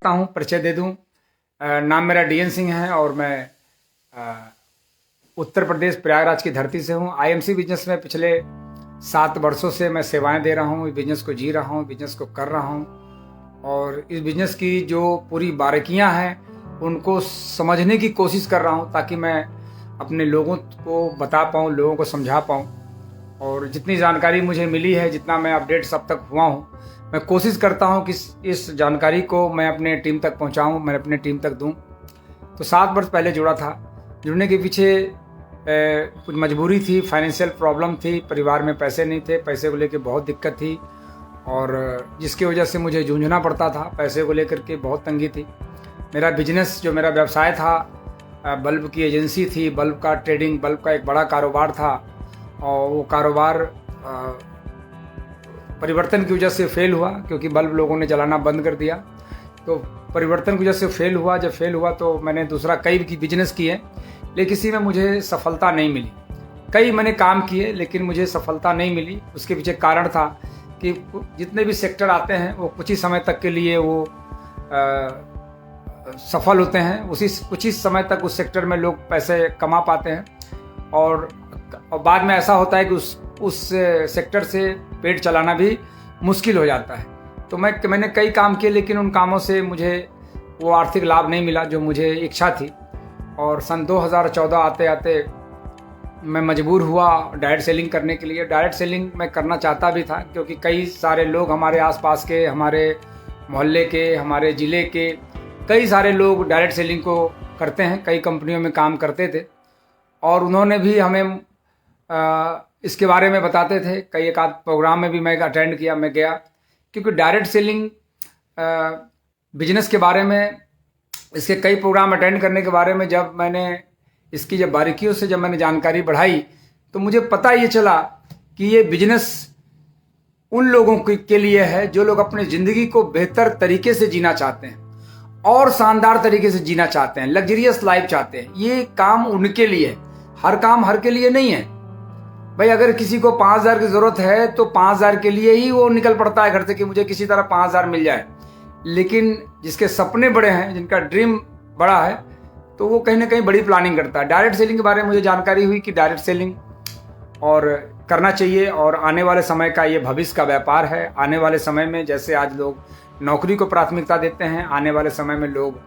हूँ, परिचय दे दूँ। नाम मेरा डीएन सिंह है और मैं उत्तर प्रदेश प्रयागराज की धरती से हूँ। आईएमसी बिजनेस में पिछले 7 वर्षों से मैं सेवाएं दे रहा हूँ। इस बिजनेस को जी रहा हूँ, बिजनेस को कर रहा हूँ और इस बिजनेस की जो पूरी बारीकियां हैं उनको समझने की कोशिश कर रहा हूँ ताकि मैं अपने लोगों को बता पाऊँ, लोगों को समझा पाऊँ। और जितनी जानकारी मुझे मिली है, जितना मैं अपडेट्स अब तक हुआ हूँ, मैं कोशिश करता हूँ कि इस जानकारी को मैं अपने टीम तक पहुँचाऊँ, मैं अपने टीम तक दूँ। तो 7 वर्ष पहले जुड़ा था। जुड़ने के पीछे कुछ मजबूरी थी, फाइनेंशियल प्रॉब्लम थी, परिवार में पैसे नहीं थे, पैसे को लेकर बहुत दिक्कत थी और जिसकी वजह से मुझे जूझना पड़ता था। पैसे को लेकर के बहुत तंगी थी। मेरा बिजनेस, जो मेरा व्यवसाय था, बल्ब की एजेंसी थी, बल्ब का ट्रेडिंग, बल्ब का एक बड़ा कारोबार था और वो कारोबार परिवर्तन की वजह से फेल हुआ क्योंकि बल्ब लोगों ने जलाना बंद कर दिया। तो परिवर्तन की वजह से फेल हुआ। जब फेल हुआ तो मैंने दूसरा कई बिजनेस किए, लेकिन किसी में मुझे सफलता नहीं मिली। कई मैंने काम किए लेकिन मुझे सफलता नहीं मिली। उसके पीछे कारण था कि जितने भी सेक्टर आते हैं वो कुछ ही समय तक के लिए वो सफल होते हैं। कुछ ही समय तक उस सेक्टर में लोग पैसे कमा पाते हैं और बाद में ऐसा होता है कि उस सेक्टर से पेट चलाना भी मुश्किल हो जाता है। तो मैंने कई काम किए लेकिन उन कामों से मुझे वो आर्थिक लाभ नहीं मिला जो मुझे इच्छा थी। और सन 2014 आते आते मैं मजबूर हुआ डायरेक्ट सेलिंग करने के लिए। डायरेक्ट सेलिंग मैं करना चाहता भी था क्योंकि कई सारे लोग हमारे आसपास के, हमारे मोहल्ले के, हमारे ज़िले के कई सारे लोग डायरेक्ट सेलिंग को करते हैं, कई कंपनियों में काम करते थे और उन्होंने भी हमें इसके बारे में बताते थे। कई एक आध प्रोग्राम में भी मैं अटेंड किया, मैं गया, क्योंकि डायरेक्ट सेलिंग बिजनेस के बारे में, इसके कई प्रोग्राम अटेंड करने के बारे में जब मैंने इसकी बारीकियों से मैंने जानकारी बढ़ाई तो मुझे पता ये चला कि ये बिजनेस उन लोगों के लिए है जो लोग अपनी ज़िंदगी को बेहतर तरीके से जीना चाहते हैं और शानदार तरीके से जीना चाहते हैं, लग्जरियस लाइफ चाहते हैं। ये काम उनके लिए है, हर काम हर के लिए नहीं है। भाई अगर किसी को 5,000 की ज़रूरत है तो 5,000 के लिए ही वो निकल पड़ता है घर से कि मुझे किसी तरह 5,000 मिल जाए। लेकिन जिसके सपने बड़े हैं, जिनका ड्रीम बड़ा है, तो वो कहीं ना कहीं बड़ी प्लानिंग करता है। डायरेक्ट सेलिंग के बारे में मुझे जानकारी हुई कि डायरेक्ट सेलिंग और करना चाहिए और आने वाले समय का ये भविष्य का व्यापार है। आने वाले समय में जैसे आज लोग नौकरी को प्राथमिकता देते हैं, आने वाले समय में लोग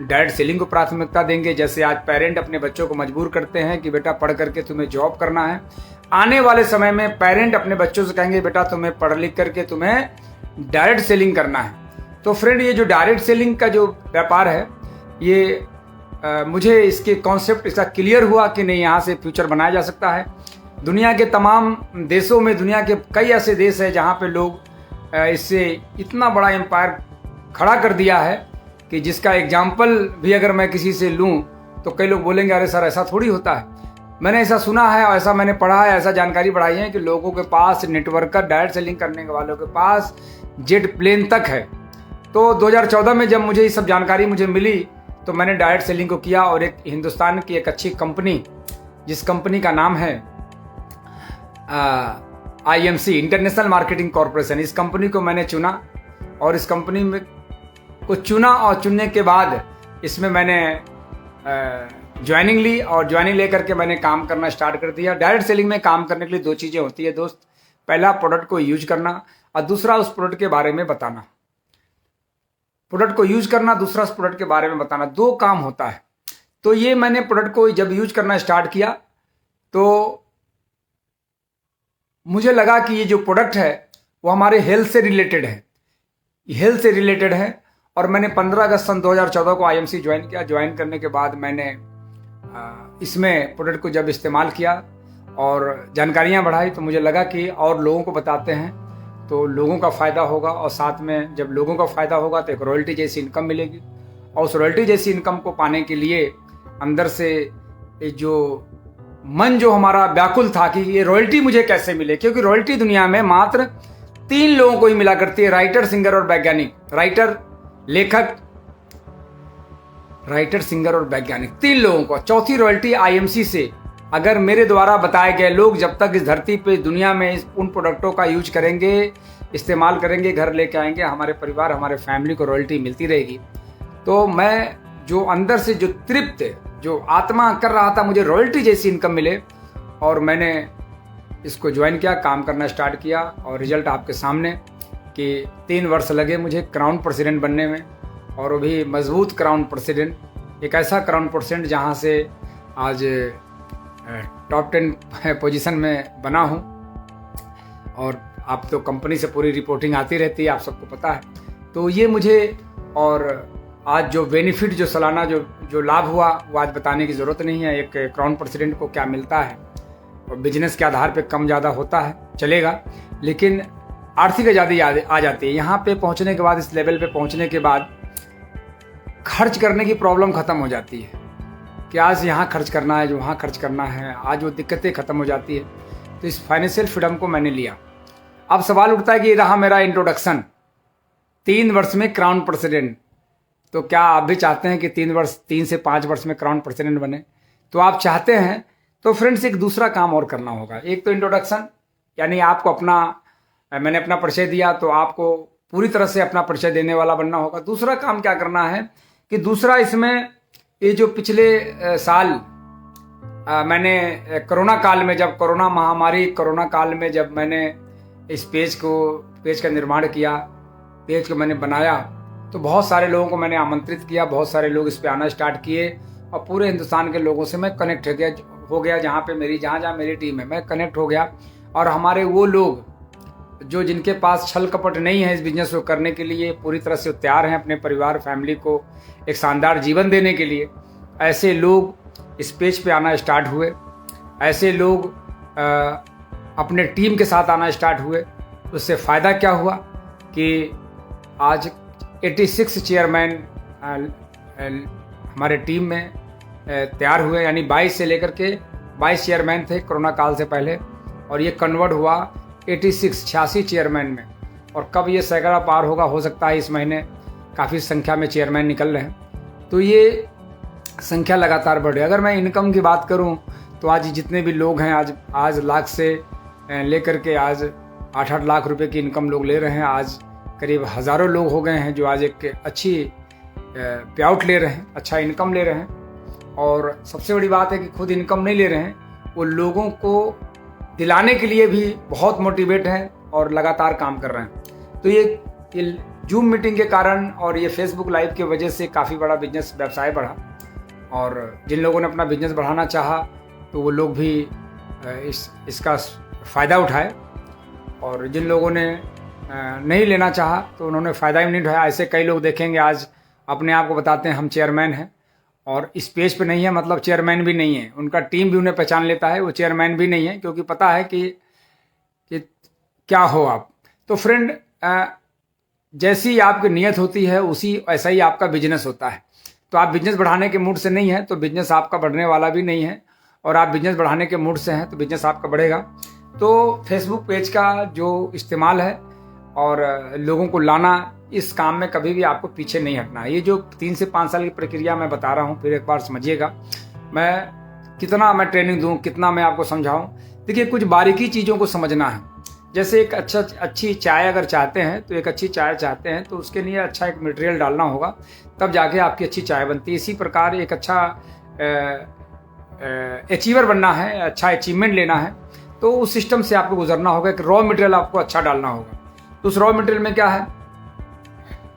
डायरेक्ट सेलिंग को प्राथमिकता देंगे। जैसे आज पेरेंट अपने बच्चों को मजबूर करते हैं कि बेटा पढ़ करके तुम्हें जॉब करना है, आने वाले समय में पेरेंट अपने बच्चों से कहेंगे बेटा तुम्हें पढ़ लिख करके तुम्हें डायरेक्ट सेलिंग करना है। तो फ्रेंड, ये जो डायरेक्ट सेलिंग का जो व्यापार है, ये मुझे इसके कॉन्सेप्ट इसका क्लियर हुआ कि नहीं, यहाँ से फ्यूचर बनाया जा सकता है। दुनिया के तमाम देशों में, दुनिया के कई ऐसे देश हैं जहाँ पे लोग इससे इतना बड़ा एम्पायर खड़ा कर दिया है कि जिसका एग्जाम्पल भी अगर मैं किसी से लूँ तो कई लोग बोलेंगे अरे सर ऐसा थोड़ी होता है। मैंने ऐसा सुना है और ऐसा मैंने पढ़ा है, ऐसा जानकारी बढ़ाई है कि लोगों के पास नेटवर्कर, डायरेक्ट सेलिंग करने वालों के पास जेट प्लेन तक है। तो 2014 में जब मुझे ये सब जानकारी मुझे मिली तो मैंने डायरेक्ट सेलिंग को किया और एक हिंदुस्तान की एक अच्छी कंपनी, जिस कंपनी का नाम है आईएमसी, इंटरनेशनल मार्केटिंग कॉरपोरेशन, इस कंपनी को मैंने चुना और इस कंपनी में को चुना और चुनने के बाद इसमें मैंने ज्वाइनिंग ली और ज्वाइनिंग लेकर के मैंने काम करना स्टार्ट कर दिया। डायरेक्ट सेलिंग में काम करने के लिए 2 चीज़ें होती है दोस्त। पहला, प्रोडक्ट को यूज करना और दूसरा उस प्रोडक्ट के बारे में बताना। प्रोडक्ट को यूज करना, दूसरा उस प्रोडक्ट के बारे में बताना, 2 काम होता है। तो ये मैंने प्रोडक्ट को जब यूज करना स्टार्ट किया तो मुझे लगा कि ये जो प्रोडक्ट है वो हमारे हेल्थ से रिलेटेड है, हेल्थ से रिलेटेड है। और मैंने 15 अगस्त सन 2014 को आईएमसी ज्वाइन किया। ज्वाइन करने के बाद मैंने इसमें प्रोडक्ट को जब इस्तेमाल किया और जानकारियाँ बढ़ाई तो मुझे लगा कि और लोगों को बताते हैं तो लोगों का फ़ायदा होगा और साथ में जब लोगों का फ़ायदा होगा तो एक रॉयल्टी जैसी इनकम मिलेगी। और उस रॉयल्टी जैसी इनकम को पाने के लिए अंदर से जो मन जो हमारा व्याकुल था कि ये रॉयल्टी मुझे कैसे मिले, क्योंकि रॉयल्टी दुनिया में मात्र 3 लोगों को ही मिला करती है, राइटर, सिंगर और वैज्ञानिक। राइटर, लेखक, राइटर, सिंगर और वैज्ञानिक, 3 लोगों को। चौथी रॉयल्टी आईएमसी से। अगर मेरे द्वारा बताए गए लोग जब तक इस धरती पे दुनिया में उन प्रोडक्टों का यूज करेंगे, इस्तेमाल करेंगे, घर लेके आएंगे, हमारे परिवार, हमारे फैमिली को रॉयल्टी मिलती रहेगी। तो मैं जो अंदर से जो तृप्त, जो आत्मा कर रहा था मुझे रॉयल्टी जैसी इनकम मिले, और मैंने इसको ज्वाइन किया, काम करना स्टार्ट किया, और रिजल्ट आपके सामने कि 3 वर्ष लगे मुझे क्राउन प्रेसिडेंट बनने में, और वो भी मजबूत क्राउन प्रेसिडेंट, एक ऐसा क्राउन प्रेसिडेंट जहाँ से आज टॉप 10 पोजीशन में बना हूँ। और आप तो कंपनी से पूरी रिपोर्टिंग आती रहती है, आप सबको पता है। तो ये मुझे, और आज जो बेनिफिट, जो सालाना जो लाभ हुआ, वो आज बताने की ज़रूरत नहीं है। एक क्राउन प्रेसिडेंट को क्या मिलता है, और बिजनेस के आधार पे कम ज़्यादा होता है, चलेगा, लेकिन आर्थिक आज़ादी आ जाती है। यहाँ पे पहुँचने के बाद, इस लेवल पे पहुँचने के बाद खर्च करने की प्रॉब्लम ख़त्म हो जाती है कि आज यहाँ खर्च करना है, जो वहाँ खर्च करना है, आज वो दिक्कतें ख़त्म हो जाती है। तो इस फाइनेंशियल फ्रीडम को मैंने लिया। अब सवाल उठता है कि ये रहा मेरा इंट्रोडक्शन, 3 वर्ष में क्राउन प्रेसिडेंट। तो क्या आप भी चाहते हैं कि 3 से 5 वर्ष में क्राउन प्रेसिडेंट बने? तो आप चाहते हैं तो फ्रेंड्स एक दूसरा काम और करना होगा। एक तो इंट्रोडक्शन, यानी आपको अपना, मैंने अपना परिचय दिया तो आपको पूरी तरह से अपना परिचय देने वाला बनना होगा। दूसरा काम क्या करना है कि दूसरा इसमें, ये जो पिछले साल मैंने कोरोना काल में, जब कोरोना महामारी, कोरोना काल में जब मैंने इस पेज का निर्माण किया, पेज को मैंने बनाया, तो बहुत सारे लोगों को मैंने आमंत्रित किया, बहुत सारे लोग इस पे आना स्टार्ट किए, और पूरे हिंदुस्तान के लोगों से मैं कनेक्ट हो गया जहाँ पे जहाँ मेरी टीम है, मैं कनेक्ट हो गया। और हमारे वो लोग जो जिनके पास छल कपट नहीं है इस बिजनेस को करने के लिए, पूरी तरह से तैयार हैं अपने परिवार फैमिली को एक शानदार जीवन देने के लिए, ऐसे लोग इस पेज पे आना स्टार्ट हुए। ऐसे लोग अपने टीम के साथ आना स्टार्ट हुए। उससे फ़ायदा क्या हुआ कि आज 86 चेयरमैन हमारे टीम में तैयार हुए, यानी 22 से लेकर के 22 चेयरमैन थे कोरोना काल से पहले, और ये कन्वर्ट हुआ 86 चेयरमैन में। और कब ये सैकड़ा पार होगा, हो सकता है इस महीने काफ़ी संख्या में चेयरमैन निकल रहे हैं। तो ये संख्या लगातार बढ़ रही है। अगर मैं इनकम की बात करूं तो आज जितने भी लोग हैं, आज लाख से लेकर के आज 8-8 लाख रुपए की इनकम लोग ले रहे हैं। आज करीब हज़ारों लोग हो गए हैं जो आज एक अच्छी पे आउट ले रहे हैं, अच्छा इनकम ले रहे हैं। और सबसे बड़ी बात है कि खुद इनकम नहीं ले रहे हैं, वो लोगों को दिलाने के लिए भी बहुत मोटिवेट हैं और लगातार काम कर रहे हैं। तो ये जूम मीटिंग के कारण और ये फेसबुक लाइव की वजह से काफ़ी बड़ा बिजनेस व्यवसाय बढ़ा। और जिन लोगों ने अपना बिजनेस बढ़ाना चाहा तो वो लोग भी इसका फ़ायदा उठाए, और जिन लोगों ने नहीं लेना चाहा तो उन्होंने फ़ायदा ही नहीं उठाया। ऐसे कई लोग देखेंगे आज अपने आप को बताते हैं हम चेयरमैन हैं, और इस पेज पे नहीं है मतलब चेयरमैन भी नहीं है। उनका टीम भी उन्हें पहचान लेता है, वो चेयरमैन भी नहीं है, क्योंकि पता है कि क्या हो आप। तो फ्रेंड, जैसी आपकी नीयत होती है ऐसा ही आपका बिजनेस होता है। तो आप बिजनेस बढ़ाने के मूड से नहीं हैं तो बिजनेस आपका बढ़ने वाला भी नहीं है, और आप बिजनेस बढ़ाने के मूड से हैं तो बिजनेस आपका बढ़ेगा। तो फेसबुक पेज का जो इस्तेमाल है और लोगों को लाना, इस काम में कभी भी आपको पीछे नहीं हटना है। ये जो 3 से 5 साल की प्रक्रिया मैं बता रहा हूँ, फिर एक बार समझिएगा कितना मैं ट्रेनिंग दूँ, कितना मैं आपको समझाऊँ। देखिए, कुछ बारीकी चीज़ों को समझना है। जैसे एक अच्छी चाय अगर चाहते हैं तो एक अच्छी चाय चाहते हैं तो उसके लिए अच्छा एक मटेरियल डालना होगा, तब जाके आपकी अच्छी चाय बनती है। इसी प्रकार एक अच्छा अचीवर बनना है, अच्छा अचीवमेंट लेना है तो उस सिस्टम से आपको गुजरना होगा। एक रॉ मटेरियल आपको अच्छा डालना होगा। तो उस रॉ मटेरियल में क्या है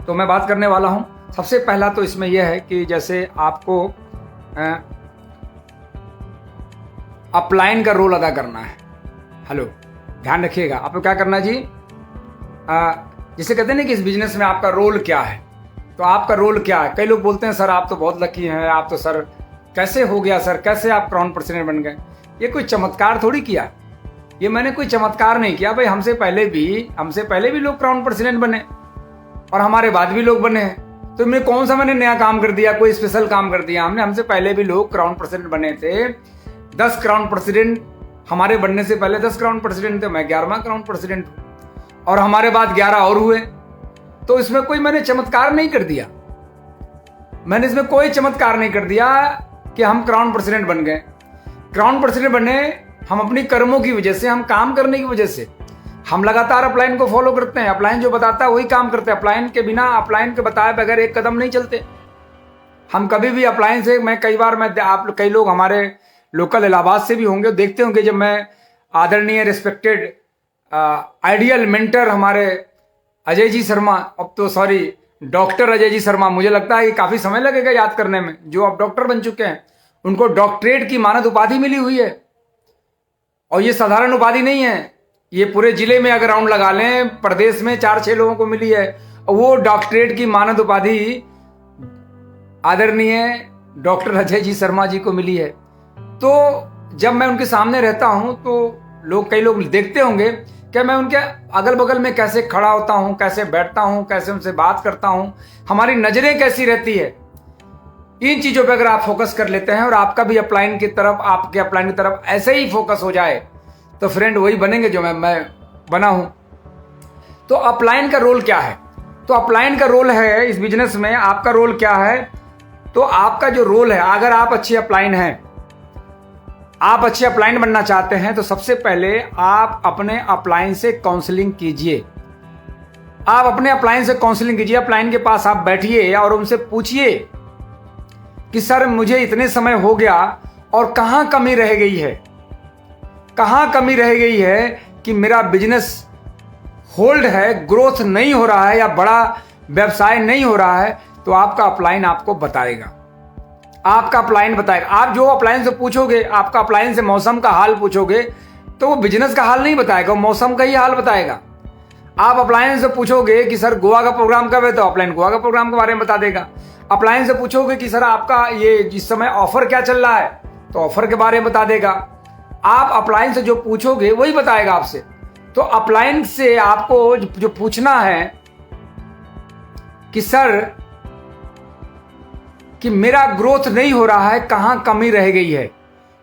तो मैं बात करने वाला हूँ। सबसे पहला तो इसमें यह है कि जैसे आपको अपलाइन का रोल अदा करना है। हेलो, ध्यान रखिएगा, आपको क्या करना है जी, जिसे कहते हैं ना कि इस बिजनेस में आपका रोल क्या है। तो आपका रोल क्या है? कई लोग बोलते हैं सर आप तो बहुत लकी हैं, आप तो सर कैसे हो गया सर, कैसे आप क्राउन प्रेसिडेंट बन गए। ये कोई चमत्कार थोड़ी किया, ये मैंने कोई चमत्कार नहीं किया भाई। हमसे पहले भी लोग क्राउन प्रेसिडेंट बने और हमारे बाद भी लोग बने हैं। तो कौन सा मैंने नया काम कर दिया, कोई स्पेशल काम कर दिया हमसे पहले भी लोग क्राउन प्रेसिडेंट बने थे। 10 क्राउन प्रेसिडेंट हमारे बनने से पहले 10 क्राउन प्रेसिडेंट थे, मैं 11वां क्राउन प्रेसिडेंट हूं, और हमारे बाद 11 और हुए। तो इसमें कोई मैंने चमत्कार नहीं कर दिया, मैंने इसमें कोई चमत्कार नहीं कर दिया कि हम क्राउन प्रेसिडेंट बन गए। क्राउन प्रेसिडेंट बने हम अपनी कर्मों की वजह से, हम काम करने की वजह से। हम लगातार अपलाइन को फॉलो करते हैं, अपलाइन जो बताता है वही काम करते हैं। अपलाइन के बिना, अपलाइन के बताए बगैर एक कदम नहीं चलते। हम कभी भी अपलाइन से, मैं कई बार मैं आप कई लोग हमारे लोकल इलाहाबाद से भी होंगे, देखते होंगे जब मैं आदरणीय रिस्पेक्टेड आइडियल मेंटर हमारे अजय जी शर्मा, अब तो सॉरी डॉक्टर अजय जी शर्मा, मुझे लगता है कि काफ़ी समय लगेगा याद करने में, जो अब डॉक्टर बन चुके हैं, उनको डॉक्टरेट की मानद उपाधि मिली हुई है। और ये साधारण उपाधि नहीं है, ये पूरे जिले में अगर राउंड लगा लें, प्रदेश में 4-6 लोगों को मिली है। और वो डॉक्टरेट की मानद उपाधि आदरणीय डॉक्टर अजय जी शर्मा जी को मिली है। तो जब मैं उनके सामने रहता हूं तो कई लोग देखते होंगे कि मैं उनके अगल बगल में कैसे खड़ा होता हूं, कैसे बैठता हूं, कैसे उनसे बात करता हूं, हमारी नजरें कैसी रहती है। इन चीजों पे अगर आप फोकस कर लेते हैं और आपका भी अपलाइन की तरफ, आपके अपलाइन की तरफ ऐसे ही फोकस हो जाए, तो फ्रेंड वही बनेंगे जो मैं बना हूं। तो अपलाइन का रोल क्या है? तो अपलाइन का रोल है इस बिजनेस में, आपका रोल क्या है? तो आपका जो रोल है, अगर आप अच्छे अपलाइन हैं, आप अच्छे अपलाइन बनना चाहते हैं, तो सबसे पहले आप अपने अपलाइन से काउंसलिंग कीजिए। आप अपने अपलाइन से काउंसलिंग कीजिए। अपलाइन के पास आप बैठिए और उनसे पूछिए कि सर मुझे इतने समय हो गया और कहां कमी रह गई है, कहां कमी रह गई है कि मेरा बिजनेस होल्ड है, ग्रोथ नहीं हो रहा है या बड़ा व्यवसाय नहीं हो रहा है। तो आपका अपलाइन आपको बताएगा, आपका अपलाइन बताएगा। आप जो अपलाइन से पूछोगे, आपका अपलाइन से मौसम का हाल पूछोगे, तो वो बिजनेस का हाल नहीं बताएगा, वो मौसम का ही हाल बताएगा। आप अपलाइन से पूछोगे कि सर गोवा का प्रोग्राम कब है, तो अपलाइन गोवा का प्रोग्राम के बारे में बता देगा। अपलाइन से पूछोगे कि सर आपका ये इस समय ऑफर क्या चल रहा है, तो ऑफर के बारे में बता देगा। आप अपलाइन से जो पूछोगे वही बताएगा आपसे। तो अपलाइन से आपको जो पूछना है कि सर कि मेरा ग्रोथ नहीं हो रहा है, कहां कमी रह गई है,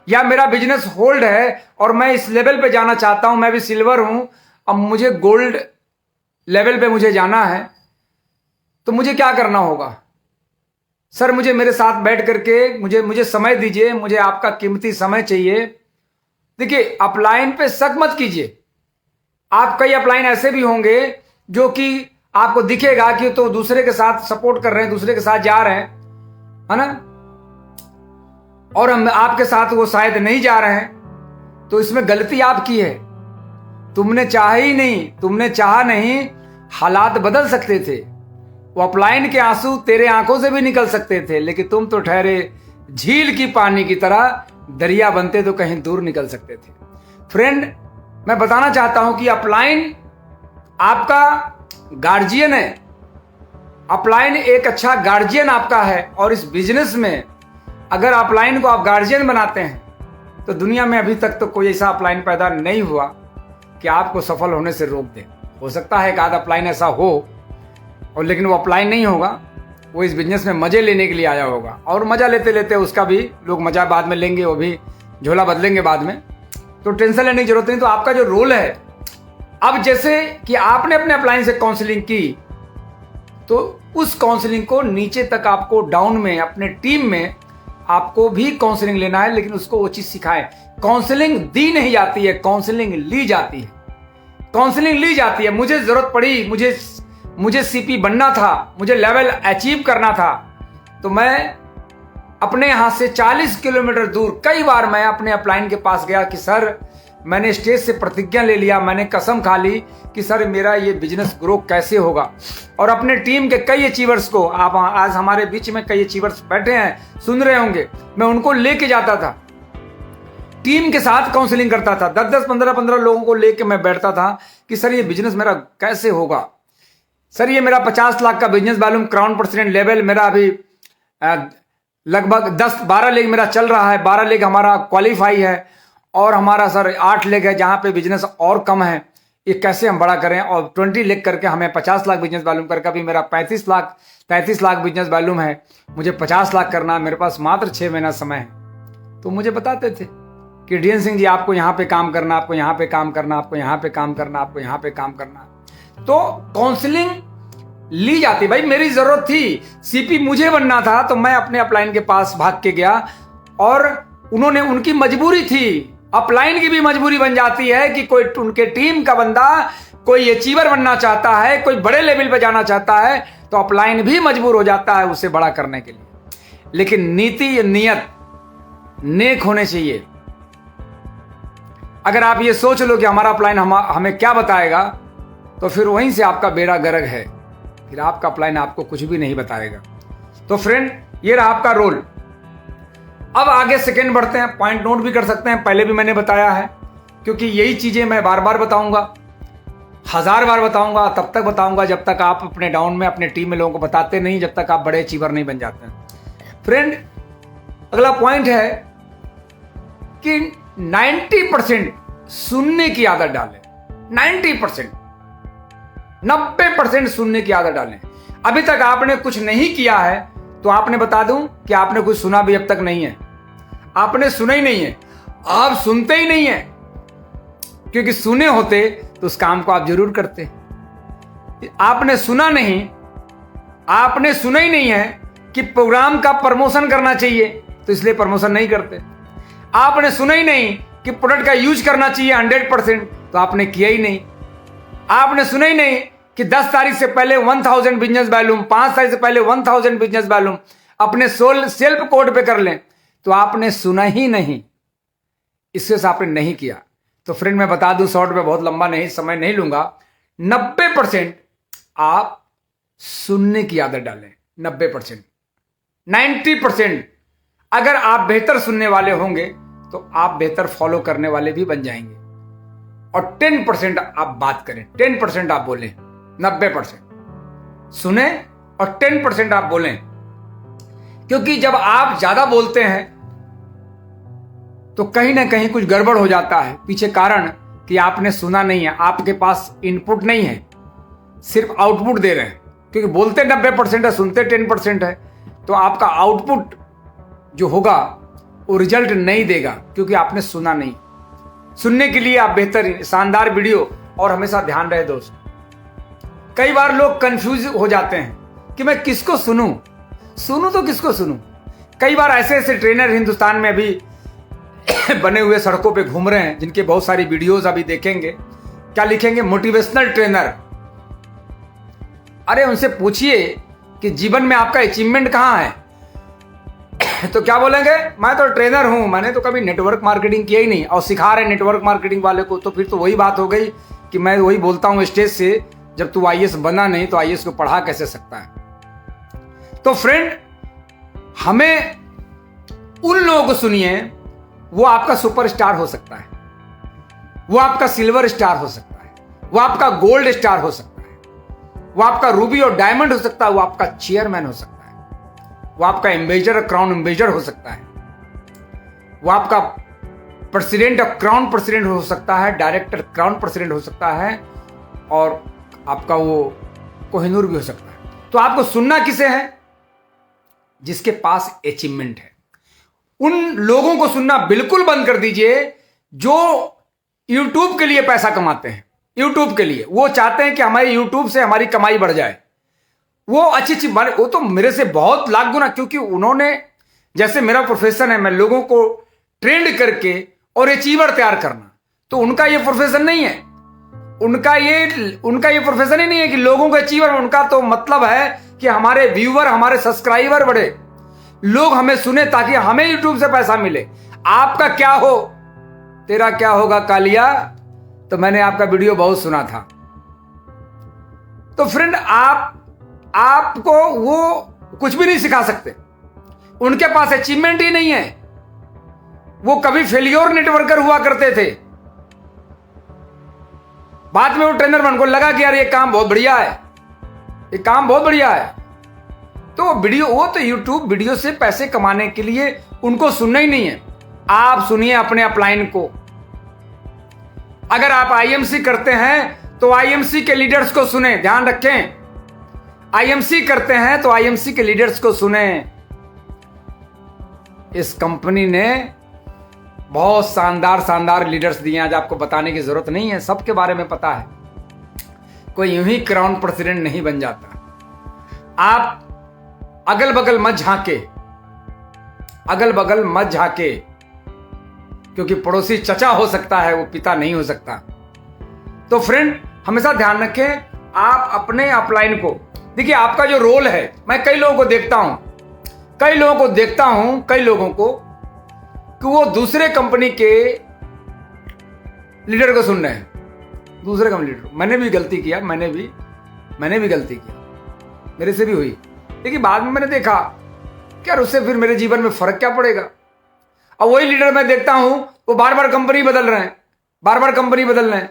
या मेरा बिजनेस होल्ड है और मैं इस लेवल पे जाना चाहता हूं, मैं भी सिल्वर हूं, अब मुझे गोल्ड लेवल पे मुझे जाना है, तो मुझे क्या करना होगा? सर मुझे मेरे साथ बैठ करके मुझे समय दीजिए, मुझे आपका कीमती समय चाहिए। देखिए, अपलाइन पे शक मत कीजिए। आप कई अपलाइन ऐसे भी होंगे जो कि आपको दिखेगा कि तो दूसरे के साथ सपोर्ट कर रहे हैं, दूसरे के साथ जा रहे हैं, है ना, और हम आपके साथ वो शायद नहीं जा रहे हैं। तो इसमें गलती आपकी है। तुमने चाहा नहीं, हालात बदल सकते थे। वो अपलाइन के आंसू तेरे आंखों से भी निकल सकते थे, लेकिन तुम तो ठहरे झील की पानी की तरह, दरिया बनते तो कहीं दूर निकल सकते थे। फ्रेंड, मैं बताना चाहता हूं कि अपलाइन आपका गार्जियन है। अपलाइन एक अच्छा गार्जियन आपका है। और इस बिजनेस में अगर अपलाइन को आप गार्जियन बनाते हैं, तो दुनिया में अभी तक तो कोई ऐसा अपलाइन पैदा नहीं हुआ कि आपको सफल होने से रोक दे। हो सकता है एक आध अपलाइन ऐसा हो, और लेकिन वो अपलाइन नहीं होगा, वो इस बिजनेस में मजे लेने के लिए आया होगा। और मजा लेते लेते उसका भी लोग मजा बाद में लेंगे, वो भी झोला बदलेंगे बाद में, तो टेंशन लेने की जरूरत नहीं। तो आपका जो रोल है, अब जैसे कि आपने अपने अपलाइन से काउंसलिंग की, तो उस काउंसलिंग को नीचे तक आपको डाउन में, अपने टीम में आपको भी काउंसलिंग लेना है, लेकिन उसको वो चीज सिखाएं। काउंसलिंग दी नहीं जाती है, काउंसलिंग ली जाती है। काउंसलिंग ली जाती है। मुझे जरूरत पड़ी, मुझे सीपी बनना था, मुझे लेवल अचीव करना था, तो मैं अपने यहां से 40 किलोमीटर दूर कई बार मैं अपने अपलाइन के पास गया कि सर मैंने स्टेज से प्रतिज्ञा ले लिया, मैंने कसम खा ली कि सर मेरा ये बिजनेस ग्रो कैसे होगा। और अपने टीम के कई अचीवर्स को, आप आज हमारे बीच में कई अचीवर्स बैठे हैं, सुन रहे होंगे, मैं उनको लेके जाता था, टीम के साथ काउंसलिंग करता था। 10-10, 15-15 लोगों को लेके मैं बैठता था कि सर ये बिजनेस मेरा कैसे होगा। सर ये मेरा 50 लाख का business volume crown president level मेरा अभी लगभग 10-12 लेग मेरा चल रहा है, 12 लेग हमारा क्वालिफाई है, और हमारा सर 8 लेग है जहां पे बिजनेस और कम है। ये कैसे हम बड़ा करें, और 20 लेग करके हमें 50 लाख बिजनेस वॉल्यूम करके अभी मेरा 35 लाख बिजनेस वॉल्यूम है, मुझे 50 लाख करना, मेरे पास मात्र 6 महीना समय है। तो मुझे बताते थे कि डीएन सिंह जी आपको यहाँ पे काम करना, आपको यहाँ पे काम करना, आपको यहाँ पे काम करना, आपको यहाँ पे काम करना। तो काउंसलिंग ली जाती। भाई मेरी जरूरत थी, सीपी मुझे बनना था, तो मैं अपने अपलाइन के पास भाग के गया, और उन्होंने, उनकी मजबूरी थी, अपलाइन की भी मजबूरी बन जाती है कि कोई उनके टीम का बंदा कोई अचीवर बनना चाहता है, कोई बड़े लेवल पे जाना चाहता है, तो अपलाइन भी मजबूर हो जाता है उसे बड़ा करने के लिए। लेकिन नीति या नियत नेक होने चाहिए। अगर आप ये सोच लो कि हमारा अपलाइन हमें क्या बताएगा, तो फिर वहीं से आपका बेड़ा गर्क है, फिर आपका अपलाइन आपको कुछ भी नहीं बताएगा। तो फ्रेंड, ये रहा आपका रोल। अब आगे सेकेंड बढ़ते हैं, पॉइंट नोट भी कर सकते हैं, पहले भी मैंने बताया है, क्योंकि यही चीजें मैं बार बार बताऊंगा, 1000 बार बताऊंगा, तब तक बताऊंगा जब तक आप अपने डाउन में, अपने टीम में लोगों को बताते नहीं, जब तक आप बड़े अचीवर नहीं बन जाते हैं। फ्रेंड, अगला पॉइंट है कि 90% सुनने की आदत डालें। 90% सुनने की आदत डालें। अभी तक आपने कुछ नहीं किया है तो आपने बता दूं कि आपने कुछ सुना भी अब तक नहीं है। आपने सुना ही नहीं है, आप सुनते ही नहीं है, क्योंकि सुने होते तो उस काम को आप जरूर करते। आपने सुना नहीं, आपने सुना ही नहीं है कि प्रोग्राम का प्रमोशन करना चाहिए, तो इसलिए प्रमोशन नहीं करते। आपने सुना ही नहीं कि प्रोडक्ट का यूज करना चाहिए 100%, तो आपने किया ही नहीं। आपने सुना ही नहीं कि 10 तारीख से पहले 1000 बिजनेस वॉल्यूम, 5 तारीख से पहले 1000 बिजनेस वॉल्यूम अपने सेल्फ कोड पे कर लें, तो आपने सुना ही नहीं, इससे आपने नहीं किया। तो फ्रेंड, मैं बता दूं शॉर्ट में, बहुत लंबा नहीं, समय नहीं लूंगा, 90% आप सुनने की आदत डालें। 90%, 90% अगर आप बेहतर सुनने वाले होंगे तो आप बेहतर फॉलो करने वाले भी बन जाएंगे। और 10% आप बात करें, 10% आप बोलें। 90% सुने और 10% आप बोलें, क्योंकि जब आप ज्यादा बोलते हैं तो कहीं ना कहीं कुछ गड़बड़ हो जाता है। पीछे कारण कि आपने सुना नहीं है, आपके पास इनपुट नहीं है, सिर्फ आउटपुट दे रहे हैं। क्योंकि बोलते 90% है, सुनते 10% है, तो आपका आउटपुट जो होगा वो रिजल्ट नहीं देगा, क्योंकि आपने सुना नहीं। सुनने के लिए आप बेहतर शानदार वीडियो, और हमेशा ध्यान रहे दोस्त, कई बार लोग कंफ्यूज हो जाते हैं कि मैं किसको सुनूं तो किसको सुनूं। कई बार ऐसे ऐसे ट्रेनर हिंदुस्तान में अभी बने हुए सड़कों पे घूम रहे हैं, जिनके बहुत सारी वीडियोस अभी देखेंगे। क्या लिखेंगे? Motivational trainer. अरे उनसे पूछिए कि जीवन में आपका अचीवमेंट कहां है, तो क्या बोलेंगे? मैं तो ट्रेनर हूं, मैंने तो कभी नेटवर्क मार्केटिंग किया ही नहीं, और सिखा रहे नेटवर्क मार्केटिंग वाले को। तो फिर तो वही बात हो गई कि मैं वही बोलता हूं स्टेज से, जब तू आईएएस बना नहीं तो आईएएस को पढ़ा कैसे सकता है। तो फ्रेंड, हमें उन लोगों को सुनिए, वो आपका सुपरस्टार हो सकता है, वो आपका सिल्वर स्टार हो सकता है, वो आपका गोल्ड स्टार हो सकता है, वो आपका रूबी और डायमंड हो सकता है, वो आपका चेयरमैन हो सकता है, वो आपका एम्बेसडर और क्राउन एम्बेसडर हो सकता है, वो आपका प्रेसिडेंट और क्राउन प्रेसिडेंट हो सकता है, डायरेक्टर क्राउन प्रेसिडेंट हो सकता है, और आपका वो कोहिनूर भी हो सकता है। तो आपको सुनना किसे है? जिसके पास अचीवमेंट है। उन लोगों को सुनना बिल्कुल बंद कर दीजिए जो YouTube के लिए पैसा कमाते हैं। YouTube के लिए वो चाहते हैं कि हमारे YouTube से हमारी कमाई बढ़ जाए, वो अच्छी वो तो मेरे से बहुत लाख गुना, क्योंकि उन्होंने, जैसे मेरा प्रोफेशन है, मैं लोगों को ट्रेंड करके और अचीवर तैयार करना, तो उनका ये प्रोफेशन नहीं है। उनका ये प्रोफेशन ही नहीं है कि लोगों को अचीवर। उनका तो मतलब है कि हमारे व्यूअर, हमारे सब्सक्राइबर बढ़े, लोग हमें सुने, ताकि हमें YouTube से पैसा मिले। आपका क्या हो, तेरा क्या होगा कालिया, तो मैंने आपका वीडियो बहुत सुना था। तो फ्रेंड, आपको वो कुछ भी नहीं सिखा सकते, उनके पास अचीवमेंट ही नहीं है। वो कभी फेलियोर नेटवर्कर हुआ करते थे, बाद में वो ट्रेनर बन को लगा कि यार ये काम बहुत बढ़िया है, ये काम बहुत बढ़िया है। तो वो तो YouTube वीडियो से पैसे कमाने के लिए, उनको सुनना ही नहीं है। आप सुनिए अपने अपलाइन को। अगर आप IMC करते हैं तो IMC के लीडर्स को सुने, ध्यान रखें। IMC करते हैं तो IMC के लीडर्स को सुने। इस कंपनी ने बहुत शानदार लीडर्स दिए, आज आपको बताने की जरूरत नहीं है, सबके बारे में पता है। कोई यूं ही क्राउन प्रेसिडेंट नहीं बन जाता। आप अगल बगल मत झांके, अगल बगल मत झांके, क्योंकि पड़ोसी चचा हो सकता है, वो पिता नहीं हो सकता। तो फ्रेंड, हमेशा ध्यान रखें आप अपने अपलाइन को। देखिए, आपका जो रोल है, मैं कई लोगों को देखता हूं, कई लोगों को देखता हूं, कई लोगों को, कि वो दूसरे कंपनी के लीडर को सुन रहे हैं। दूसरे कंपनी लीडर, मैंने भी गलती किया, मैंने भी गलती किया, मेरे से भी हुई। लेकिन बाद में मैंने देखा कि यार उससे फिर मेरे जीवन में फर्क क्या पड़ेगा। अब वही लीडर मैं देखता हूं वो बार बार कंपनी बदल रहे हैं, बार बार कंपनी बदल रहे हैं।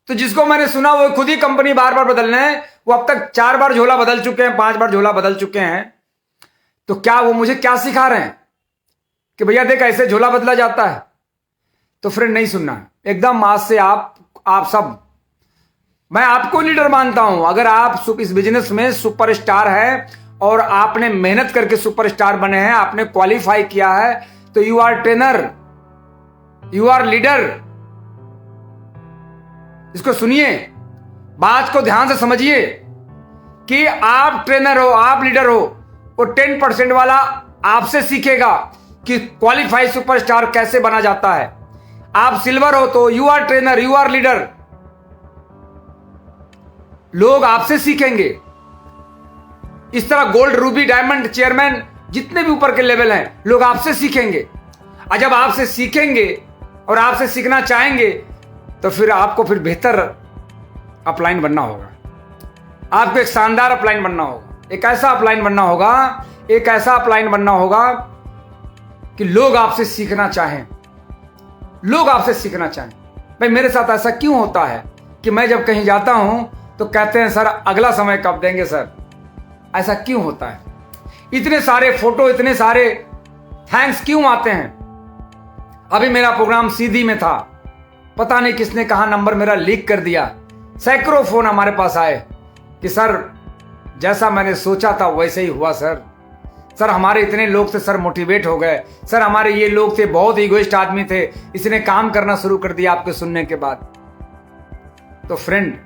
तो जिसको मैंने सुना वो खुद ही कंपनी बार बार बदल रहे हैं, वो अब तक 4 बार झोला बदल चुके हैं, 5 बार झोला बदल चुके हैं। तो क्या वो मुझे क्या सिखा रहे हैं कि भैया देख ऐसे झोला बदला जाता है? तो फ्रेंड नहीं सुनना है एकदम। आज से आप सब, मैं आपको लीडर मानता हूं। अगर आप इस बिजनेस में सुपरस्टार है और आपने मेहनत करके सुपरस्टार बने हैं, आपने क्वालिफाई किया है, तो you are trainer, you are leader. इसको सुनिए, बात को ध्यान से समझिए कि आप ट्रेनर हो, आप लीडर हो। वो 10% वाला आपसे सीखेगा कि क्वालिफाई सुपरस्टार कैसे बना जाता है। आप सिल्वर हो तो you are trainer, you are leader. लोग आपसे सीखेंगे। इस तरह गोल्ड, रूबी, डायमंड, चेयरमैन, जितने भी ऊपर के लेवल हैं, लोग आपसे सीखेंगे। और जब आपसे सीखेंगे और आपसे सीखना चाहेंगे तो फिर आपको फिर बेहतर अपलाइन बनना होगा। आपको एक शानदार अपलाइन बनना होगा, एक ऐसा अपलाइन बनना होगा, एक ऐसा अपलाइन बनना होगा कि लोग आपसे सीखना चाहें, लोग आपसे सीखना चाहें। भाई मेरे साथ ऐसा क्यों होता है कि मैं जब कहीं जाता हूं तो कहते हैं सर अगला समय कब देंगे सर? ऐसा क्यों होता है? इतने सारे फोटो, इतने सारे थैंक्स क्यों आते हैं? अभी मेरा प्रोग्राम सीधी में था, पता नहीं किसने कहा नंबर मेरा लीक कर दिया। सैकड़ों फोन हमारे पास आए कि सर जैसा मैंने सोचा था वैसे ही हुआ सर। सर हमारे इतने लोग थे सर, मोटिवेट हो गए सर। हमारे ये लोग थे, बहुत इगोइस्ट आदमी थे, इसने काम करना शुरू कर दिया आपके सुनने के बाद। तो फ्रेंड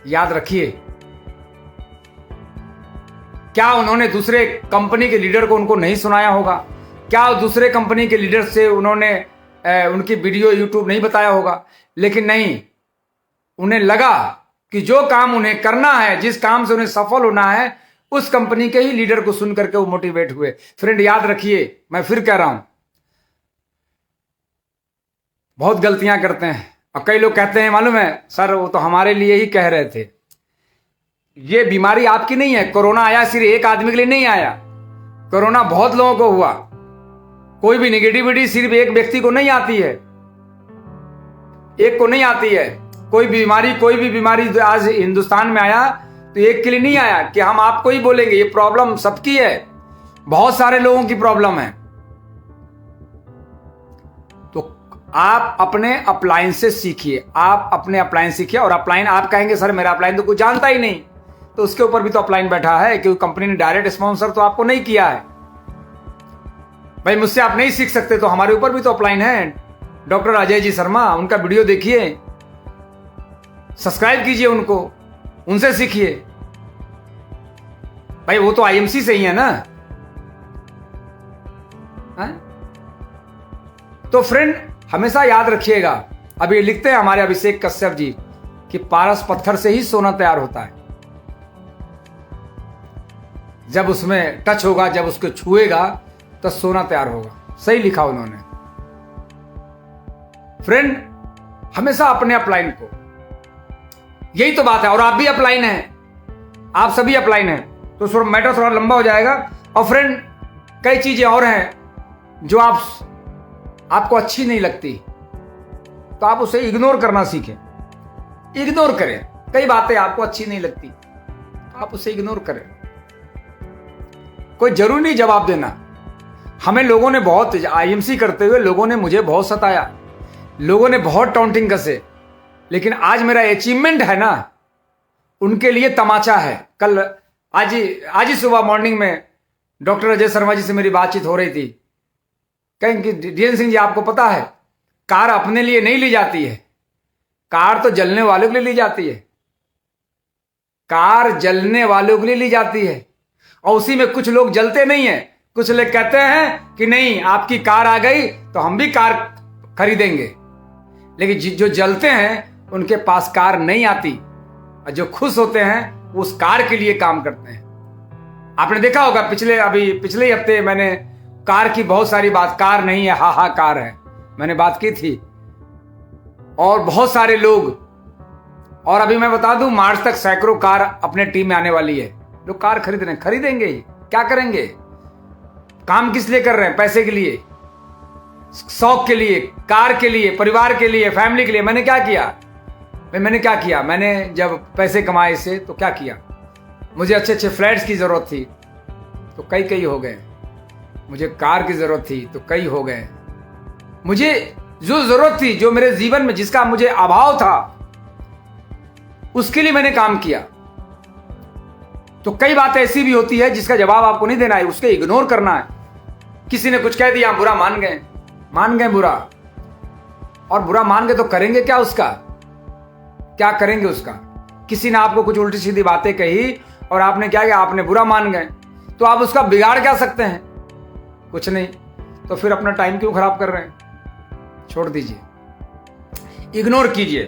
याद रखिए, क्या उन्होंने दूसरे कंपनी के लीडर को उनको नहीं सुनाया होगा? क्या दूसरे कंपनी के लीडर से उन्होंने उनकी वीडियो यूट्यूब नहीं बताया होगा? लेकिन नहीं, उन्हें लगा कि जो काम उन्हें करना है, जिस काम से उन्हें सफल होना है, उस कंपनी के ही लीडर को सुन करके वो मोटिवेट हुए। फ्रेंड याद रखिए, मैं फिर कह रहा हूं, बहुत गलतियां करते हैं। और कई लोग कहते हैं मालूम है सर वो तो हमारे लिए ही कह रहे थे। ये बीमारी आपकी नहीं है। कोरोना आया सिर्फ एक आदमी के लिए नहीं आया, कोरोना बहुत लोगों को हुआ। कोई भी निगेटिविटी सिर्फ एक व्यक्ति को नहीं आती है, एक को नहीं आती है। कोई भी बीमारी आज हिंदुस्तान में आया तो एक के लिए नहीं आया कि हम आपको ही बोलेंगे। ये प्रॉब्लम सबकी है, बहुत सारे लोगों की प्रॉब्लम है। तो आप अपने अपलाइन से सीखिए, आप अपने अपलाइन सीखिए। और अपलाइन आप कहेंगे सर मेरा अपलाइन तो कुछ जानता ही नहीं, तो उसके ऊपर भी तो अपलाइन बैठा है, क्योंकि कंपनी ने डायरेक्ट स्पॉन्सर तो आपको नहीं किया है। भाई मुझसे आप नहीं सीख सकते तो हमारे ऊपर भी तो अपलाइन है। डॉक्टर अजय जी शर्मा, उनका वीडियो देखिए, सब्सक्राइब कीजिए उनको, उनसे सीखिए। भाई वो तो आईएमसी से ही है ना। है? तो फ्रेंड हमेशा याद रखिएगा, अभी लिखते हैं हमारे अभिषेक कश्यप जी कि पारस पत्थर से ही सोना तैयार होता है। जब उसमें टच होगा, जब उसको छुएगा तो सोना तैयार होगा। सही लिखा उन्होंने। फ्रेंड हमेशा अपने अपलाइन को, यही तो बात है। और आप भी अपलाइन हैं, आप सभी अपलाइन हैं, तो थोड़ा मैटर थोड़ा लंबा हो जाएगा। और फ्रेंड कई चीजें और हैं जो आपको अच्छी नहीं लगती, तो आप उसे इग्नोर करना सीखें। इग्नोर करें। कई बातें आपको अच्छी नहीं लगती, आप उसे इग्नोर करें। कोई जरूरी नहीं जवाब देना। हमें लोगों ने बहुत, आईएमसी करते हुए लोगों ने मुझे बहुत सताया, लोगों ने बहुत टाउंटिंग कसे, लेकिन आज मेरा अचीवमेंट है ना, उनके लिए तमाचा है। कल आज ही सुबह मॉर्निंग में डॉक्टर अजय शर्मा जी से मेरी बातचीत हो रही थी। कहेंगे डीएन सिंह जी आपको पता है कार अपने लिए नहीं ली जाती है, कार तो जलने वालों के लिए ली जाती है। कार जलने वालों के लिए ली जाती है, और उसी में कुछ लोग जलते नहीं है। कुछ लोग कहते हैं कि नहीं आपकी कार आ गई तो हम भी कार खरीदेंगे, लेकिन जो जलते हैं उनके पास कार नहीं आती, और जो खुश होते हैं वो उस कार के लिए काम करते हैं। आपने देखा होगा पिछले ही हफ्ते मैंने कार की बहुत सारी बात, कार नहीं है हाहाकार है, मैंने बात की थी। और बहुत सारे लोग, और अभी मैं बता दूं मार्च तक सैकड़ों कार अपने टीम में आने वाली है। लोग कार खरीद रहे हैं, खरीदेंगे ही, क्या करेंगे? काम किस लिए कर रहे हैं? पैसे के लिए, शौक के लिए, कार के लिए, परिवार के लिए, फैमिली के लिए। मैंने क्या किया? मैंने जब पैसे कमाए इससे तो क्या किया? मुझे अच्छे अच्छे फ्लैट्स की जरूरत थी तो कई हो गए। मुझे कार की जरूरत थी तो कई हो गए। मुझे जो जरूरत थी, जो मेरे जीवन में जिसका मुझे अभाव था, उसके लिए मैंने काम किया। तो कई बातें ऐसी भी होती है जिसका जवाब आपको नहीं देना है, उसके इग्नोर करना है। किसी ने कुछ कह दिया, बुरा मान गए बुरा, और बुरा मान गए तो करेंगे क्या उसका? क्या करेंगे उसका? किसी ने आपको कुछ उल्टी सीधी बातें कही और आपने क्या किया? आपने बुरा मान गए, तो आप उसका बिगाड़ क्या सकते हैं? कुछ नहीं। तो फिर अपना टाइम क्यों खराब कर रहे हैं? छोड़ दीजिए, इग्नोर कीजिए।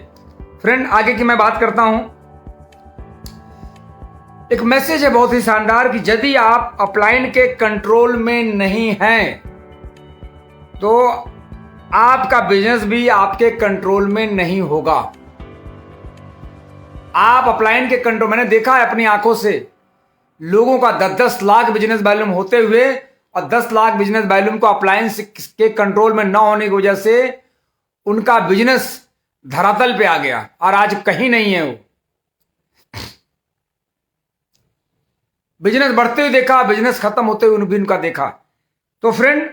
फ्रेंड, आगे की मैं बात करता हूं। एक मैसेज है बहुत ही शानदार कि यदि आप अपलाइन के कंट्रोल में नहीं हैं तो आपका बिजनेस भी आपके कंट्रोल में नहीं होगा। आप अपलाइन के कंट्रोल, मैंने देखा है अपनी आंखों से लोगों का 10-10 लाख बिजनेस वॉल्यूम होते हुए और 10 लाख बिजनेस वॉल्यूम को अप्लायंस के कंट्रोल में न होने की वजह से उनका बिजनेस धरातल पे आ गया और आज कहीं नहीं है। वो बिजनेस बढ़ते हुए देखा, बिजनेस खत्म होते हुए भी उनका देखा। तो फ्रेंड,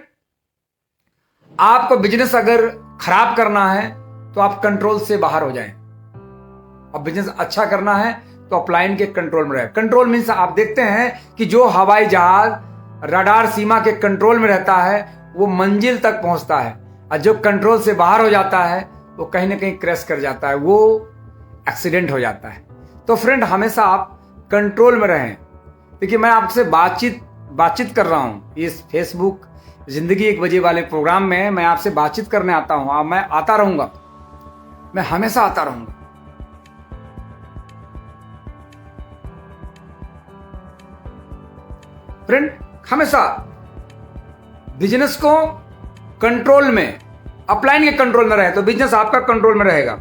आपको बिजनेस अगर खराब करना है तो आप कंट्रोल से बाहर हो जाएं। अब बिजनेस अच्छा करना है तो अपलाइन के कंट्रोल में रहे। कंट्रोल मीन्स आप देखते हैं कि जो हवाई जहाज रडार सीमा के कंट्रोल में रहता है वो मंजिल तक पहुंचता है, और जो कंट्रोल से बाहर हो जाता है वो कहीं ना कहीं क्रैश कर जाता है, वो एक्सीडेंट हो जाता है। तो फ्रेंड, हमेशा आप कंट्रोल में रहें। देखिए, मैं आपसे बातचीत कर रहा हूं इस फेसबुक जिंदगी 1 बजे वाले प्रोग्राम में। मैं आपसे बातचीत करने आता हूं, मैं आता रहूंगा, मैं हमेशा आता रहूंगा। फ्रेंड, हमेशा बिजनेस को कंट्रोल में, अपलाइन के कंट्रोल में रहे तो बिजनेस आपका कंट्रोल में रहेगा।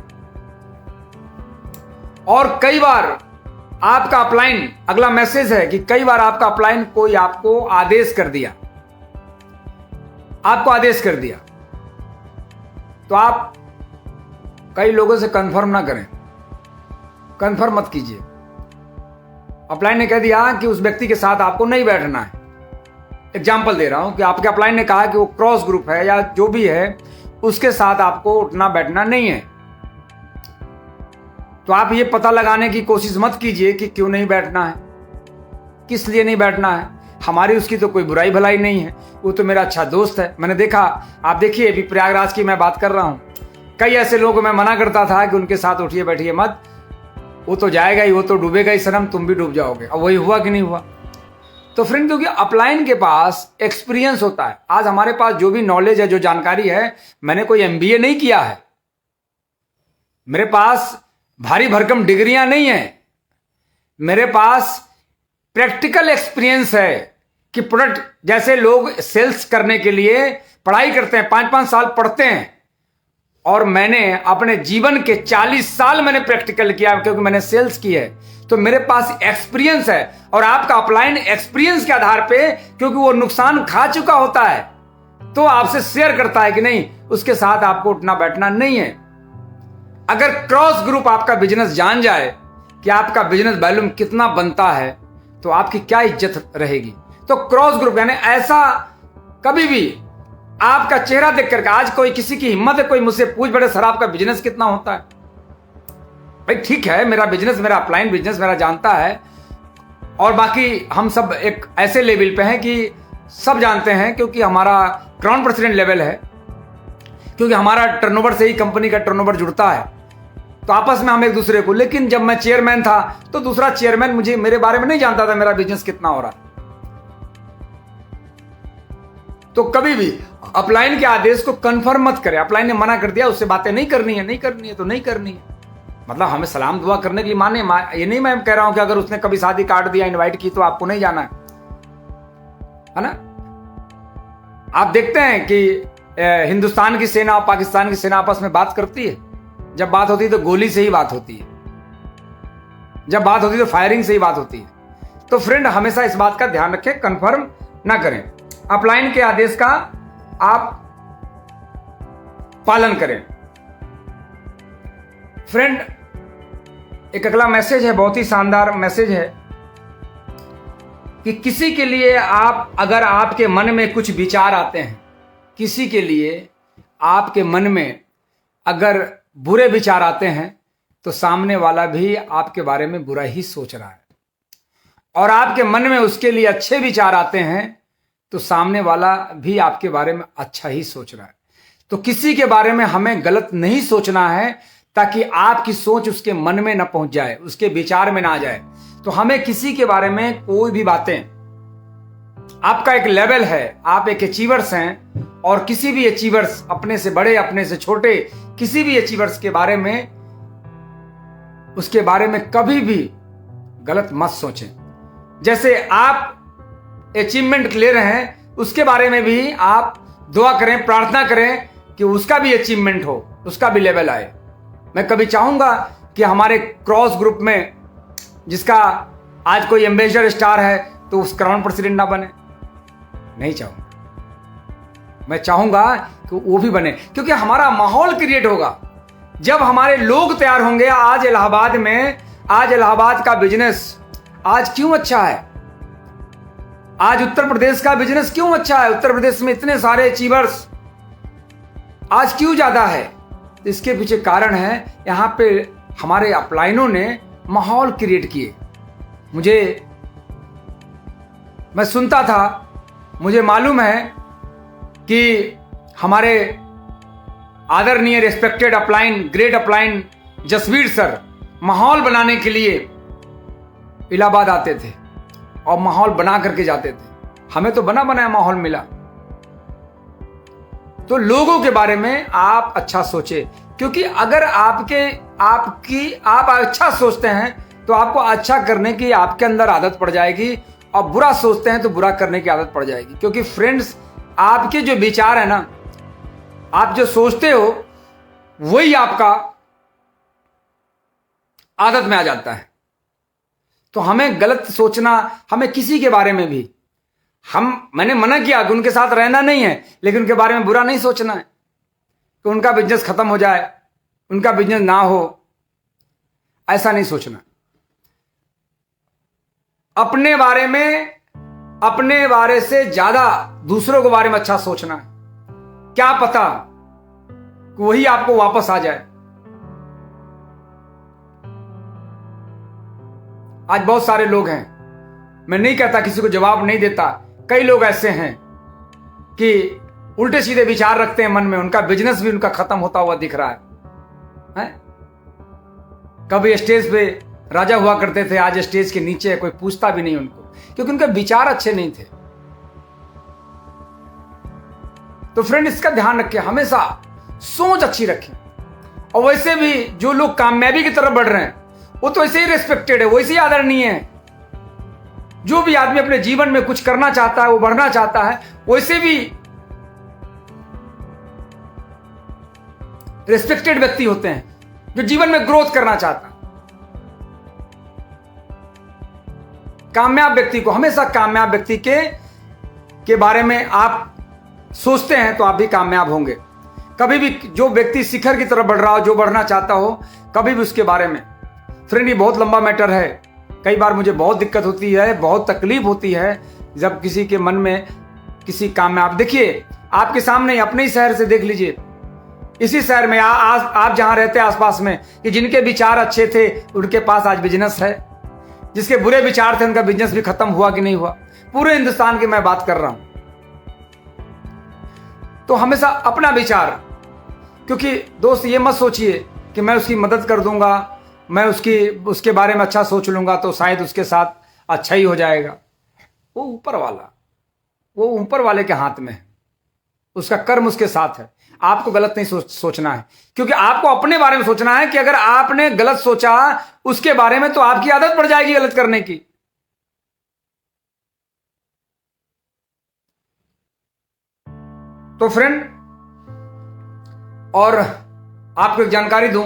और कई बार आपका अपलाइन, अगला मैसेज है कि कई बार आपका अपलाइन कोई आपको आदेश कर दिया, तो आप कई लोगों से कंफर्म ना करें, कंफर्म मत कीजिए। अपलाइन ने कह दिया कि उस व्यक्ति के साथ आपको नहीं बैठना है। एग्जाम्पल दे रहा हूं कि आपके अपलाइन ने कहा कि वो क्रॉस ग्रुप है या जो भी है, उसके साथ आपको उठना बैठना नहीं है। तो आप ये पता लगाने की कोशिश मत कीजिए कि क्यों नहीं बैठना है, किस लिए नहीं बैठना है। हमारी उसकी तो कोई बुराई भलाई नहीं है, वो तो मेरा अच्छा दोस्त है। मैंने देखा, आप देखिए, अभी प्रयागराज की मैं बात कर रहा हूं, कई ऐसे लोगों को मैं मना करता था कि उनके साथ उठिए बैठिए मत, वो तो जाएगा ही, वो तो डूबेगा ही सनम, तुम भी डूब जाओगे। अब वही हुआ कि नहीं हुआ? तो फ्रेंड, क्योंकि अपलाइन के पास एक्सपीरियंस होता है। आज हमारे पास जो भी नॉलेज है, जो जानकारी है, मैंने कोई MBA नहीं किया है, मेरे पास भारी भरकम डिग्रियां नहीं है, मेरे पास प्रैक्टिकल एक्सपीरियंस है कि प्रोडक्ट, जैसे लोग सेल्स करने के लिए पढ़ाई करते हैं, 5-5 साल पढ़ते हैं, और मैंने अपने जीवन के 40 साल मैंने प्रैक्टिकल किया क्योंकि मैंने सेल्स की है। तो मेरे पास एक्सपीरियंस है। और आपका अपलाइन एक्सपीरियंस के आधार पे, क्योंकि वो नुकसान खा चुका होता है, तो आपसे शेयर करता है कि नहीं, उसके साथ आपको उठना बैठना नहीं है। अगर क्रॉस ग्रुप आपका बिजनेस जान जाए कि आपका बिजनेस वॉल्यूम कितना बनता है, तो आपकी क्या इज्जत रहेगी। तो क्रॉस ग्रुप यानी ऐसा, कभी भी आपका चेहरा देख करके, आज कोई किसी की हिम्मत है कोई मुझसे पूछ बैठे सर आपका बिजनेस कितना होता है? भाई ठीक है, मेरा बिजनेस, मेरा अपलाइन बिजनेस मेरा जानता है, और बाकी हम सब एक ऐसे लेवल पे हैं कि सब जानते हैं, क्योंकि हमारा ग्राउंड प्रेसिडेंट लेवल है, क्योंकि हमारा टर्नओवर से ही कंपनी का टर्नओवर जुड़ता है, तो आपस में हम एक दूसरे को। लेकिन जब मैं चेयरमैन था तो दूसरा चेयरमैन मेरे बारे में नहीं जानता था मेरा बिजनेस कितना हो रहा है। तो कभी भी अपलाइन के आदेश को कंफर्म मत करें। अपलाइन ने मना कर दिया, उससे बातें नहीं करनी है तो नहीं करनी है। मतलब हमें सलाम दुआ करने के लिए माने, ये नहीं मैं कह रहा हूं कि अगर उसने कभी शादी काट दिया, इनवाइट की, तो आपको नहीं जाना है। है ना। आप देखते हैं कि हिंदुस्तान की सेना और पाकिस्तान की सेना आपस में बात करती है। जब बात होती है तो गोली से ही बात होती है, जब बात होती है तो फायरिंग से ही बात होती है। तो फ्रेंड, हमेशा इस बात का ध्यान रखें, कंफर्म ना करें, अपलाइन के आदेश का आप पालन करें। फ्रेंड, एक अगला मैसेज है, बहुत ही शानदार मैसेज है कि किसी के लिए अगर आपके मन में कुछ विचार आते हैं, किसी के लिए आपके मन में अगर बुरे विचार आते हैं, तो सामने वाला भी आपके बारे में बुरा ही सोच रहा है। और आपके मन में उसके लिए अच्छे विचार आते हैं, तो सामने वाला भी आपके बारे में अच्छा ही सोच रहा है। तो किसी के बारे में हमें गलत नहीं सोचना है, ताकि आपकी सोच उसके मन में ना पहुंच जाए, उसके विचार में ना आ जाए। तो हमें किसी के बारे में कोई भी बातें, आपका एक लेवल है, आप एक अचीवर्स हैं, और किसी भी अचीवर्स, अपने से बड़े अपने से छोटे किसी भी अचीवर्स के बारे में, उसके बारे में कभी भी गलत मत सोचें। जैसे आप अचीवमेंट ले रहे हैं, उसके बारे में भी आप दुआ करें, प्रार्थना करें कि उसका भी अचीवमेंट हो, उसका भी लेवल आए। मैं कभी चाहूंगा कि हमारे क्रॉस ग्रुप में जिसका आज कोई एम्बेसडर स्टार है, तो उस क्राउन प्रेसिडेंट ना बने, नहीं चाहूंगा। मैं चाहूंगा कि वो भी बने, क्योंकि हमारा माहौल क्रिएट होगा जब हमारे लोग तैयार होंगे। आज इलाहाबाद का बिजनेस आज क्यों अच्छा है? आज उत्तर प्रदेश का बिजनेस क्यों अच्छा है? उत्तर प्रदेश में इतने सारे अचीवर्स आज क्यों ज्यादा है? इसके पीछे कारण है, यहां पे हमारे अपलाइनों ने माहौल क्रिएट किए। मैं सुनता था, मुझे मालूम है कि हमारे आदरणीय respected upline, great upline Jasvir sir माहौल बनाने के लिए इलाहाबाद आते थे और माहौल बना करके जाते थे। हमें तो बना बनाया माहौल मिला। तो लोगों के बारे में आप अच्छा सोचे, क्योंकि अगर आप अच्छा सोचते हैं तो आपको अच्छा करने की आपके अंदर आदत पड़ जाएगी, और बुरा सोचते हैं तो बुरा करने की आदत पड़ जाएगी। क्योंकि फ्रेंड्स, आपके जो विचार है ना, आप जो सोचते हो वही आपका आदत में आ जाता है। तो हमें गलत सोचना, हमें किसी के बारे में भी, मैंने मना किया कि उनके साथ रहना नहीं है, लेकिन उनके बारे में बुरा नहीं सोचना है कि उनका बिजनेस खत्म हो जाए, उनका बिजनेस ना हो, ऐसा नहीं सोचना। अपने बारे से ज्यादा दूसरों के बारे में अच्छा सोचना है। क्या पता कि वही आपको वापस आ जाए। आज बहुत सारे लोग हैं, मैं नहीं कहता किसी को जवाब नहीं देता, कई लोग ऐसे हैं कि उल्टे सीधे विचार रखते हैं मन में, उनका बिजनेस भी उनका खत्म होता हुआ दिख रहा है? कभी स्टेज पे राजा हुआ करते थे, आज स्टेज के नीचे कोई पूछता भी नहीं उनको, क्योंकि उनके विचार अच्छे नहीं थे। तो फ्रेंड, इसका ध्यान रखें, हमेशा सोच अच्छी रखें। और वैसे भी जो लोग कामयाबी की तरफ बढ़ रहे हैं, वो तो ऐसे ही रिस्पेक्टेड है, वैसे ही आदरणीय है। जो भी आदमी अपने जीवन में कुछ करना चाहता है, वो बढ़ना चाहता है, वैसे भी रिस्पेक्टेड व्यक्ति होते हैं जो जीवन में ग्रोथ करना चाहता है। कामयाब व्यक्ति को, हमेशा कामयाब व्यक्ति के बारे में आप सोचते हैं तो आप भी कामयाब होंगे। कभी भी जो व्यक्ति शिखर की तरफ बढ़ रहा हो, जो बढ़ना चाहता हो, कभी भी उसके बारे में, फ्रेंड, ये बहुत लंबा मैटर है। कई बार मुझे बहुत दिक्कत होती है, बहुत तकलीफ होती है जब किसी के मन में किसी कामयाब, देखिए आपके सामने अपने ही शहर से देख लीजिए, इसी शहर में आप जहां रहते हैं आसपास में, कि जिनके विचार अच्छे थे उनके पास आज बिजनेस है, जिसके बुरे विचार थे उनका बिजनेस भी खत्म हुआ कि नहीं हुआ। पूरे हिंदुस्तान की मैं बात कर रहा हूं। तो हमेशा अपना विचार, क्योंकि दोस्त ये मत सोचिए कि मैं उसकी मदद कर दूंगा, मैं उसके बारे में अच्छा सोच लूंगा तो शायद उसके साथ अच्छा ही हो जाएगा। वो ऊपर वाले के हाथ में है, उसका कर्म उसके साथ है। आपको गलत नहीं सोचना है, क्योंकि आपको अपने बारे में सोचना है कि अगर आपने गलत सोचा उसके बारे में तो आपकी आदत पड़ जाएगी गलत करने की। तो फ्रेंड, और आपको एक जानकारी दूं,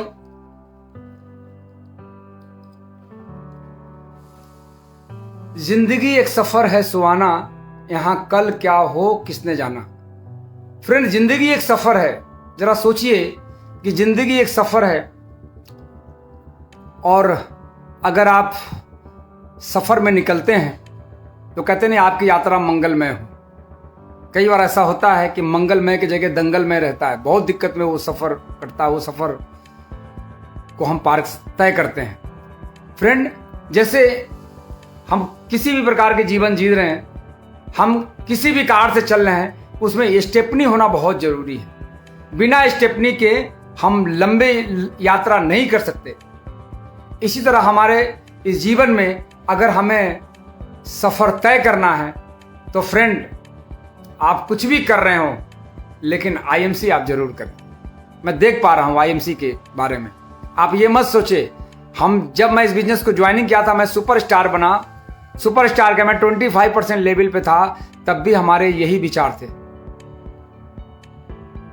जिंदगी एक सफर है सुहाना, यहां कल क्या हो किसने जाना। फ्रेंड, जिंदगी एक सफर है। जरा सोचिए कि जिंदगी एक सफर है, और अगर आप सफर में निकलते हैं तो कहते नहीं आपकी यात्रा मंगलमय हो। कई बार ऐसा होता है कि मंगलमय की जगह दंगलमय रहता है, बहुत दिक्कत में वो सफर कटता है, वो सफर को हम पार तय करते हैं। फ्रेंड, जैसे हम किसी भी प्रकार के जीवन जी रहे हैं, हम किसी भी कार से चल रहे हैं, उसमें स्टेपनी होना बहुत जरूरी है। बिना स्टेपनी के हम लंबे यात्रा नहीं कर सकते। इसी तरह हमारे इस जीवन में अगर हमें सफर तय करना है तो फ्रेंड, आप कुछ भी कर रहे हो लेकिन आईएमसी आप जरूर करें। मैं देख पा रहा हूं आईएमसी के बारे में। आप ये मत सोचे, जब मैं इस बिजनेस को ज्वाइनिंग किया था, मैं सुपरस्टार बना, सुपरस्टार का मैं 25% लेवल पे था, तब भी हमारे यही विचार थे,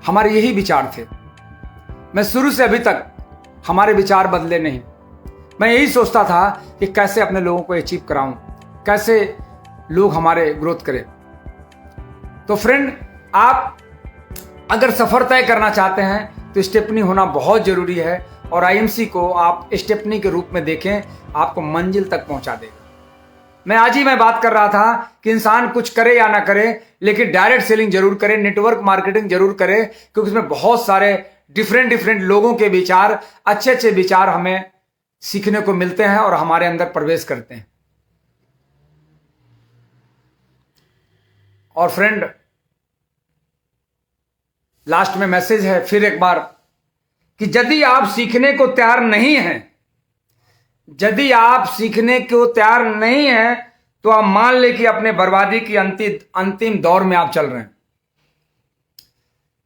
हमारे यही विचार थे। मैं शुरू से अभी तक हमारे विचार बदले नहीं। मैं यही सोचता था कि कैसे अपने लोगों को अचीव कराऊं, कैसे लोग हमारे ग्रोथ करें। तो फ्रेंड, आप अगर सफर तय करना चाहते हैं तो स्टेपनी होना बहुत जरूरी है, और आईएमसी को आप स्टेपनी के रूप में देखें, आपको मंजिल तक पहुंचा देगा। मैं बात कर रहा था कि इंसान कुछ करे या ना करे, लेकिन डायरेक्ट सेलिंग जरूर करे, नेटवर्क मार्केटिंग जरूर करे, क्योंकि उसमें बहुत सारे डिफरेंट लोगों के विचार, अच्छे विचार हमें सीखने को मिलते हैं और हमारे अंदर प्रवेश करते हैं। और फ्रेंड, लास्ट में मैसेज है फिर एक बार कि यदि आप सीखने को तैयार नहीं हैं, यदि आप सीखने को तैयार नहीं हैं, तो आप मान ले कि अपने बर्बादी की अंतिम दौर में आप चल रहे हैं।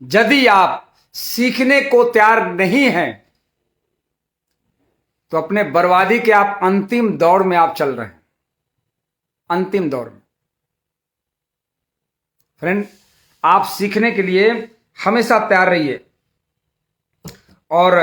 यदि आप सीखने को तैयार नहीं हैं तो अपने बर्बादी के आप अंतिम दौर में आप चल रहे हैं, अंतिम दौर में। फ्रेंड, आप सीखने के लिए हमेशा तैयार रहिए, और